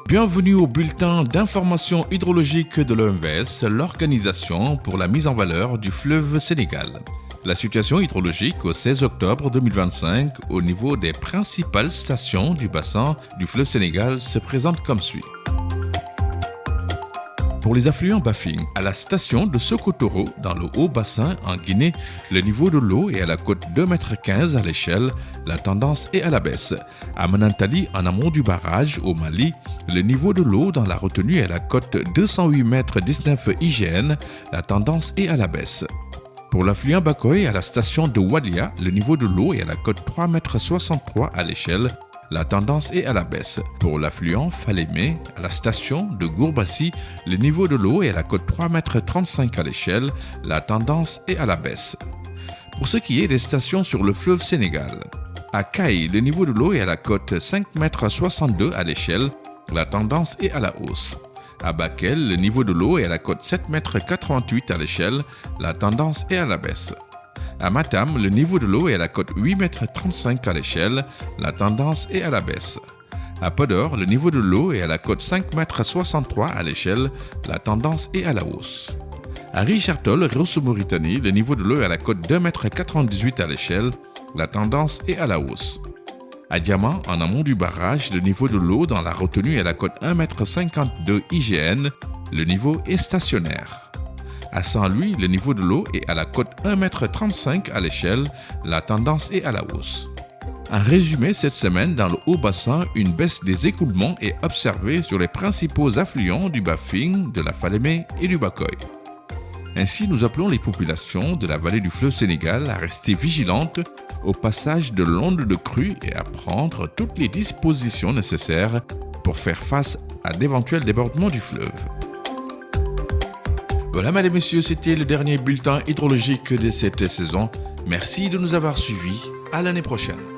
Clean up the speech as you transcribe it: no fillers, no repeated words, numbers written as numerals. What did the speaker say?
Bienvenue au bulletin d'information hydrologique de l'OMVS, l'Organisation pour la mise en valeur du fleuve Sénégal. La situation hydrologique au 16 octobre 2025 au niveau des principales stations du bassin du fleuve Sénégal se présente comme suit. Pour les affluents Bafing, à la station de Sokotoro, dans le haut bassin en Guinée, le niveau de l'eau est à la cote 2,15 m à l'échelle, la tendance est à la baisse. À Manantali, en amont du barrage, au Mali, le niveau de l'eau dans la retenue est à la cote 208,19 m IGN, la tendance est à la baisse. Pour l'affluent Bakoy, à la station de Walia, le niveau de l'eau est à la cote 3,63 m à l'échelle, la tendance est à la baisse. Pour l'affluent Falémé, à la station de Gourbassi, le niveau de l'eau est à la cote 3,35 m à l'échelle, la tendance est à la baisse. Pour ce qui est des stations sur le fleuve Sénégal, à Kaï, le niveau de l'eau est à la cote 5,62 m à l'échelle, la tendance est à la hausse. À Bakel, le niveau de l'eau est à la cote 7,88 m à l'échelle, la tendance est à la baisse. À Matam, le niveau de l'eau est à la cote 8,35 m à l'échelle, la tendance est à la baisse. À Podor, le niveau de l'eau est à la cote 5,63 m à l'échelle, la tendance est à la hausse. À Richard Toll, Rosso Mauritanie, le niveau de l'eau est à la cote 2,98 m à l'échelle, la tendance est à la hausse. À Diamant, en amont du barrage, le niveau de l'eau dans la retenue est à la cote 1,52 m IGN, le niveau est stationnaire. À Saint-Louis, le niveau de l'eau est à la cote 1,35 m à l'échelle, la tendance est à la hausse. En résumé, cette semaine, dans le haut bassin, une baisse des écoulements est observée sur les principaux affluents du Bafing, de la Falémé et du Bakoy. Ainsi, nous appelons les populations de la vallée du fleuve Sénégal à rester vigilantes au passage de l'onde de crue et à prendre toutes les dispositions nécessaires pour faire face à d'éventuels débordements du fleuve. Voilà, mesdames et messieurs, c'était le dernier bulletin hydrologique de cette saison. Merci de nous avoir suivis. À l'année prochaine.